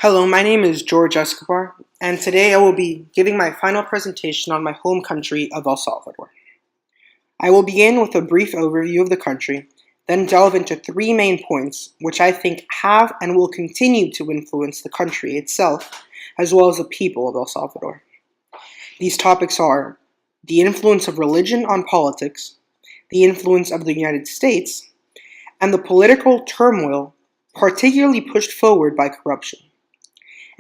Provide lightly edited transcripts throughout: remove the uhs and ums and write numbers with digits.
Hello, my name is Jorge Escobar, and today I will be giving my final presentation on my home country of El Salvador. I will begin with a brief overview of the country, then delve into three main points which I think have and will continue to influence the country itself, as well as the people of El Salvador. These topics are the influence of religion on politics, the influence of the United States, and the political turmoil particularly pushed forward by corruption.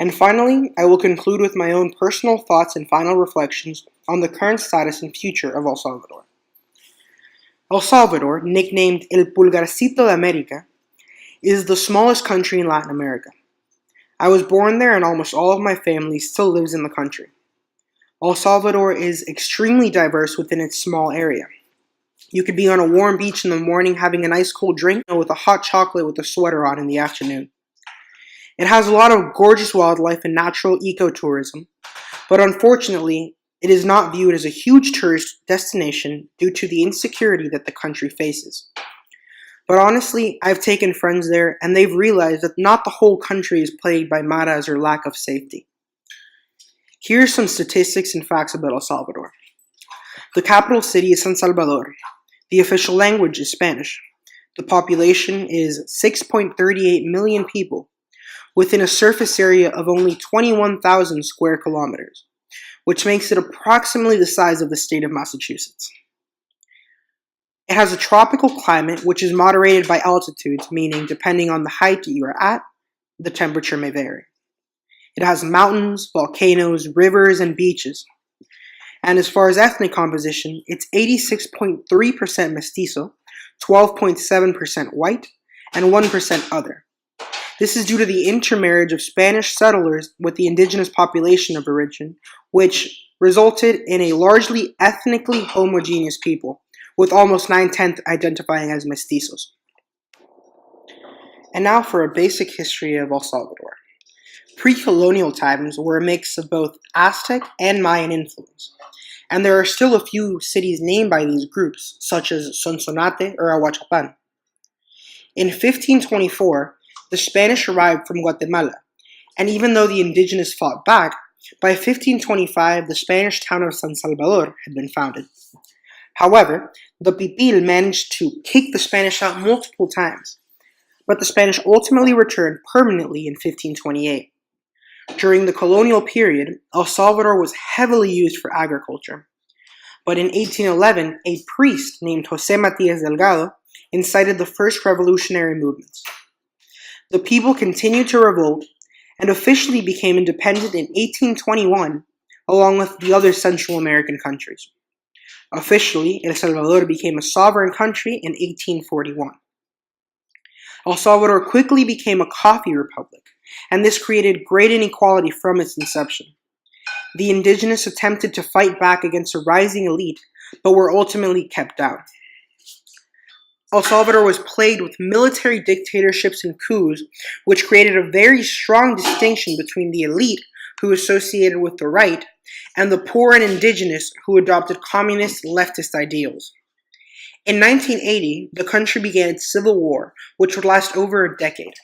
And finally, I will conclude with my own personal thoughts and final reflections on the current status and future of El Salvador. El Salvador, nicknamed El Pulgarcito de América, is the smallest country in Latin America. I was born there and almost all of my family still lives in the country. El Salvador is extremely diverse within its small area. You could be on a warm beach in the morning having an ice cold drink with a hot chocolate with a sweater on in the afternoon. It has a lot of gorgeous wildlife and natural ecotourism, but unfortunately, it is not viewed as a huge tourist destination due to the insecurity that the country faces. But honestly, I've taken friends there and they've realized that not the whole country is plagued by maras or lack of safety. Here are some statistics and facts about El Salvador. The capital city is San Salvador. The official language is Spanish. The population is 6.38 million people, within a surface area of only 21,000 square kilometers, which makes it approximately the size of the state of Massachusetts. It has a tropical climate which is moderated by altitudes, meaning depending on the height you are at, the temperature may vary. It has mountains, volcanoes, rivers, and beaches. And as far as ethnic composition, it's 86.3% mestizo, 12.7% white, and 1% other. This is due to the intermarriage of Spanish settlers with the indigenous population of the region, which resulted in a largely ethnically homogeneous people, with almost 9/10 identifying as mestizos. And now for a basic history of El Salvador. Pre-colonial times were a mix of both Aztec and Mayan influence, and there are still a few cities named by these groups, such as Sonsonate or Ahuachapan. In 1524, the Spanish arrived from Guatemala, and even though the indigenous fought back, by 1525 the Spanish town of San Salvador had been founded. However, the Pipil managed to kick the Spanish out multiple times, but the Spanish ultimately returned permanently in 1528. During the colonial period, El Salvador was heavily used for agriculture, but in 1811 a priest named José Matías Delgado incited the first revolutionary movements. The people continued to revolt and officially became independent in 1821, along with the other Central American countries. Officially, El Salvador became a sovereign country in 1841. El Salvador quickly became a coffee republic, and this created great inequality from its inception. The indigenous attempted to fight back against a rising elite, but were ultimately kept down. El Salvador was plagued with military dictatorships and coups, which created a very strong distinction between the elite, who associated with the right, and the poor and indigenous, who adopted communist leftist ideals. In 1980, the country began its civil war, which would last over a decade.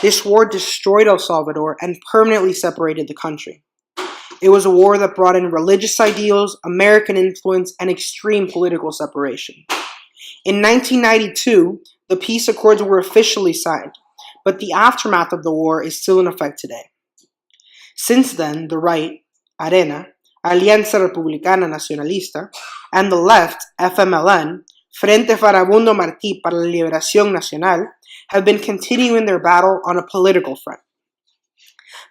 This war destroyed El Salvador and permanently separated the country. It was a war that brought in religious ideals, American influence, and extreme political separation. In 1992, the peace accords were officially signed, but the aftermath of the war is still in effect today. Since then, the right, Arena, Alianza Republicana Nacionalista, and the left, FMLN, Frente Farabundo Martí para la Liberación Nacional, have been continuing their battle on a political front.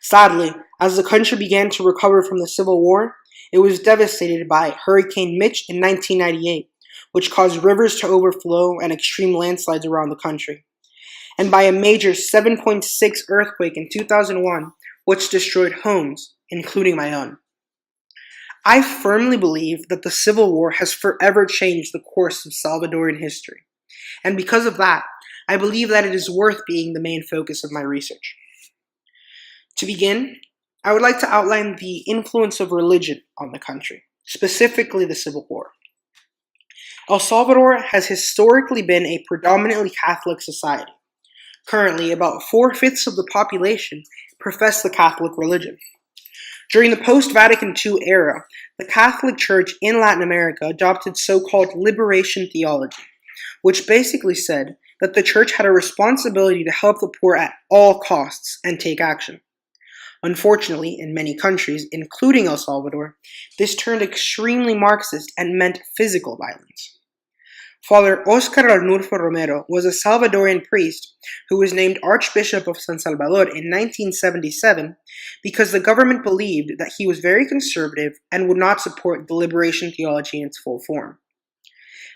Sadly, as the country began to recover from the Civil War, it was devastated by Hurricane Mitch in 1998, which caused rivers to overflow and extreme landslides around the country, and by a major 7.6 earthquake in 2001, which destroyed homes, including my own. I firmly believe that the Civil War has forever changed the course of Salvadoran history, and because of that, I believe that it is worth being the main focus of my research. To begin, I would like to outline the influence of religion on the country, specifically the Civil War. El Salvador has historically been a predominantly Catholic society. Currently, about 4/5 of the population profess the Catholic religion. During the post-Vatican II era, the Catholic Church in Latin America adopted so-called liberation theology, which basically said that the Church had a responsibility to help the poor at all costs and take action. Unfortunately, in many countries, including El Salvador, this turned extremely Marxist and meant physical violence. Father Oscar Arnulfo Romero was a Salvadorian priest who was named Archbishop of San Salvador in 1977 because the government believed that he was very conservative and would not support the liberation theology in its full form.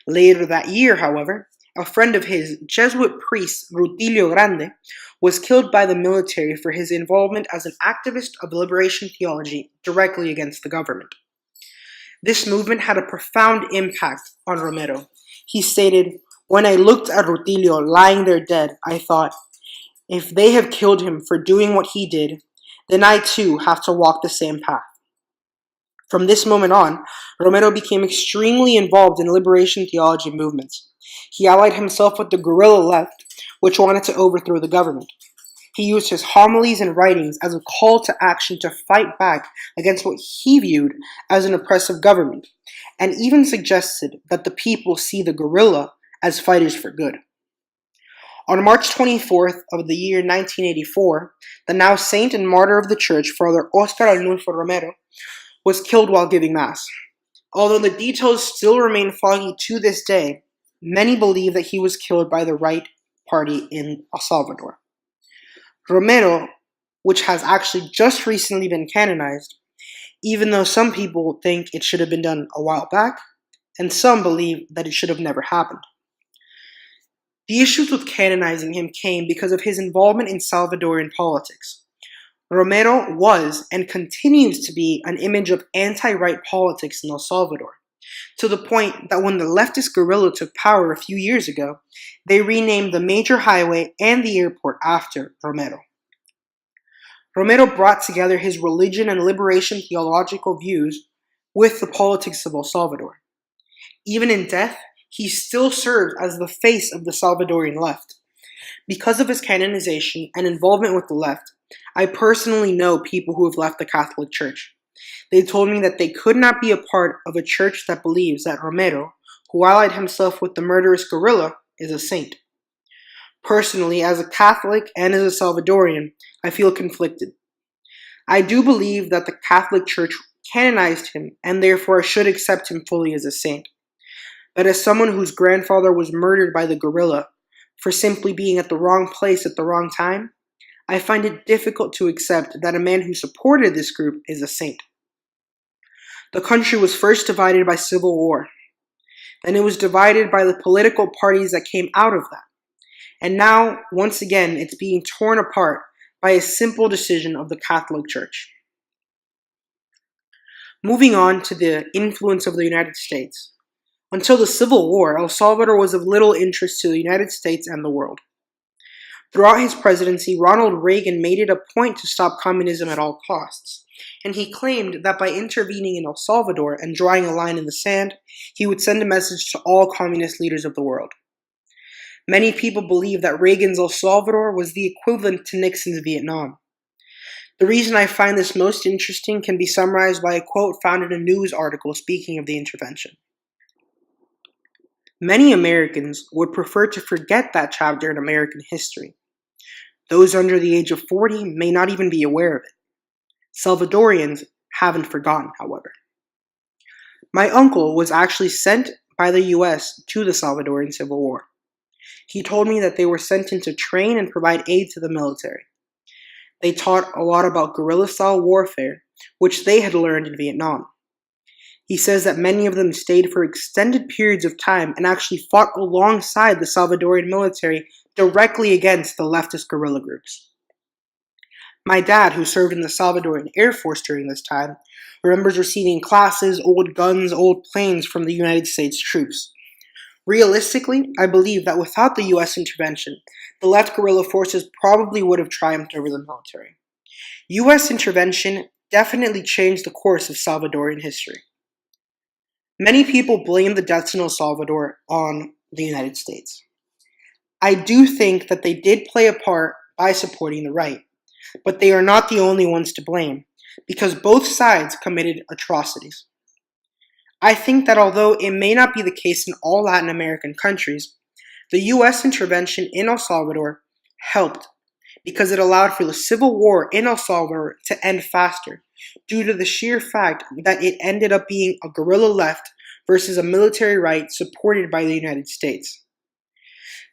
Later that year, however, a friend of his, Jesuit priest Rutilio Grande, was killed by the military for his involvement as an activist of liberation theology directly against the government. This movement had a profound impact on Romero. He stated, "When I looked at Rutilio lying there dead, I thought, if they have killed him for doing what he did, then I too have to walk the same path." From this moment on, Romero became extremely involved in liberation theology movements. He allied himself with the guerrilla left, which wanted to overthrow the government. He used his homilies and writings as a call to action to fight back against what he viewed as an oppressive government, and even suggested that the people see the guerrilla as fighters for good. On March 24th of the year 1984, the now saint and martyr of the church, Father Oscar Arnulfo Romero, was killed while giving Mass. Although the details still remain foggy to this day, many believe that he was killed by the right party in El Salvador. Romero, which has actually just recently been canonized, even though some people think it should have been done a while back, and some believe that it should have never happened. The issues with canonizing him came because of his involvement in Salvadorian politics. Romero was and continues to be an image of anti-right politics in El Salvador, to the point that when the leftist guerrilla took power a few years ago, they renamed the major highway and the airport after Romero. Romero brought together his religion and liberation theological views with the politics of El Salvador. Even in death, he still serves as the face of the Salvadorian left. Because of his canonization and involvement with the left, I personally know people who have left the Catholic Church. They told me that they could not be a part of a church that believes that Romero, who allied himself with the murderous guerrilla, is a saint. Personally, as a Catholic and as a Salvadorian, I feel conflicted. I do believe that the Catholic Church canonized him, and therefore should accept him fully as a saint. But as someone whose grandfather was murdered by the guerrilla for simply being at the wrong place at the wrong time, I find it difficult to accept that a man who supported this group is a saint. The country was first divided by civil war. Then it was divided by the political parties that came out of that. And now, once again, it's being torn apart by a simple decision of the Catholic Church. Moving on to the influence of the United States. Until the Civil War, El Salvador was of little interest to the United States and the world. Throughout his presidency, Ronald Reagan made it a point to stop communism at all costs, and he claimed that by intervening in El Salvador and drawing a line in the sand, he would send a message to all communist leaders of the world. Many people believe that Reagan's El Salvador was the equivalent to Nixon's Vietnam. The reason I find this most interesting can be summarized by a quote found in a news article speaking of the intervention. Many Americans would prefer to forget that chapter in American history. Those under the age of 40 may not even be aware of it. Salvadorians haven't forgotten, however. My uncle was actually sent by the US to the Salvadorian Civil War. He told me that they were sent in to train and provide aid to the military. They taught a lot about guerrilla-style warfare, which they had learned in Vietnam. He says that many of them stayed for extended periods of time and actually fought alongside the Salvadorian military directly against the leftist guerrilla groups. My dad, who served in the Salvadorian Air Force during this time, remembers receiving classes, old guns, old planes from the United States troops. Realistically, I believe that without the US intervention, the left guerrilla forces probably would have triumphed over the military. US intervention definitely changed the course of Salvadorian history. Many people blame the deaths in El Salvador on the United States. I do think that they did play a part by supporting the right, But they are not the only ones to blame, because both sides committed atrocities. I think that although it may not be the case in all Latin American countries, the US intervention in El Salvador helped because it allowed for the civil war in El Salvador to end faster due to the sheer fact that it ended up being a guerrilla left versus a military right supported by the United States.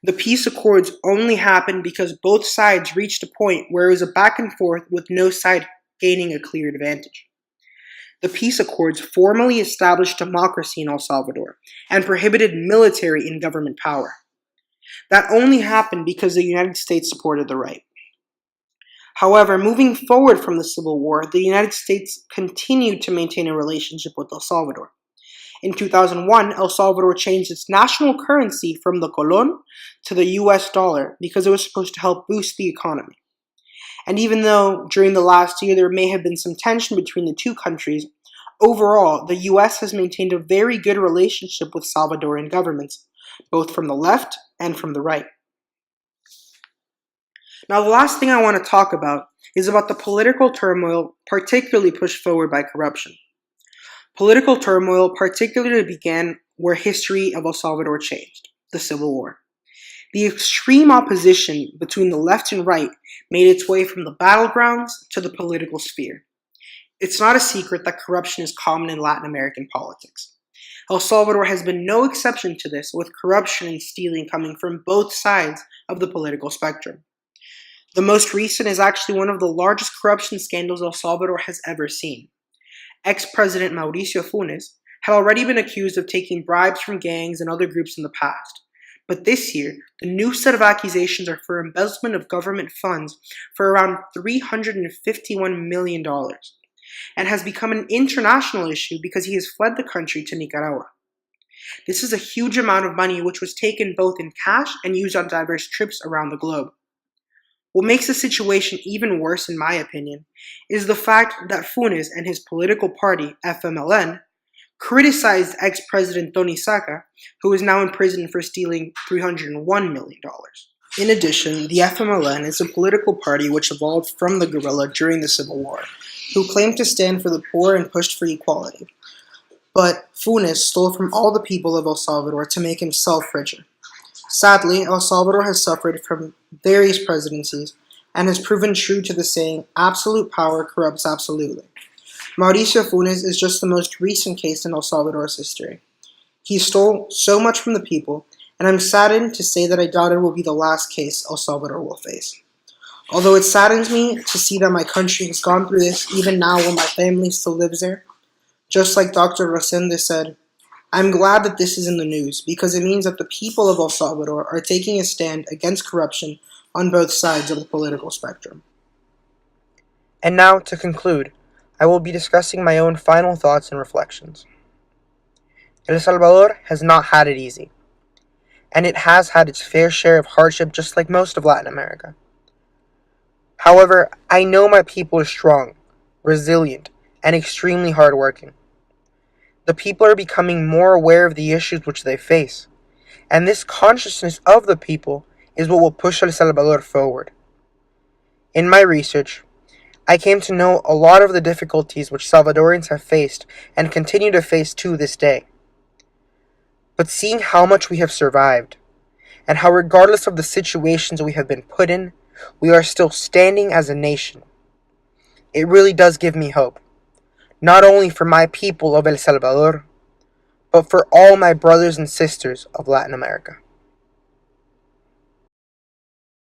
The peace accords only happened because both sides reached a point where it was a back and forth with no side gaining a clear advantage. The peace accords formally established democracy in El Salvador and prohibited military and government power. That only happened because the United States supported the right. However, moving forward from the Civil War, the United States continued to maintain a relationship with El Salvador. In 2001, El Salvador changed its national currency from the colon to the US dollar because it was supposed to help boost the economy. And even though during the last year there may have been some tension between the two countries, overall, the US has maintained a very good relationship with Salvadorian governments, both from the left and from the right. Now, the last thing I want to talk about is about the political turmoil particularly pushed forward by corruption. Political turmoil particularly began where history of El Salvador changed, the Civil War. The extreme opposition between the left and right made its way from the battlegrounds to the political sphere. It's not a secret that corruption is common in Latin American politics. El Salvador has been no exception to this, with corruption and stealing coming from both sides of the political spectrum. The most recent is actually one of the largest corruption scandals El Salvador has ever seen. Ex-President Mauricio Funes had already been accused of taking bribes from gangs and other groups in the past. But this year, the new set of accusations are for embezzlement of government funds for around $351 million, and has become an international issue because he has fled the country to Nicaragua. This is a huge amount of money which was taken both in cash and used on diverse trips around the globe. What makes the situation even worse, in my opinion, is the fact that Funes and his political party, FMLN, criticized ex-President Tony Saca, who is now in prison for stealing $301 million. In addition, the FMLN is a political party which evolved from the guerrilla during the Civil War, who claimed to stand for the poor and pushed for equality. But Funes stole from all the people of El Salvador to make himself richer. Sadly, El Salvador has suffered from various presidencies and has proven true to the saying, absolute power corrupts absolutely. Mauricio Funes is just the most recent case in El Salvador's history. He stole so much from the people, and I'm saddened to say that I doubt it will be the last case El Salvador will face. Although it saddens me to see that my country has gone through this even now when my family still lives there, just like Dr. Rosende said, I'm glad that this is in the news because it means that the people of El Salvador are taking a stand against corruption on both sides of the political spectrum. And now, to conclude, I will be discussing my own final thoughts and reflections. El Salvador has not had it easy, and it has had its fair share of hardship just like most of Latin America. However, I know my people are strong, resilient, and extremely hardworking. The people are becoming more aware of the issues which they face, and this consciousness of the people is what will push El Salvador forward. In my research, I came to know a lot of the difficulties which Salvadorians have faced and continue to face to this day. But seeing how much we have survived, and how regardless of the situations we have been put in, we are still standing as a nation, it really does give me hope. Not only for my people of El Salvador, but for all my brothers and sisters of Latin America.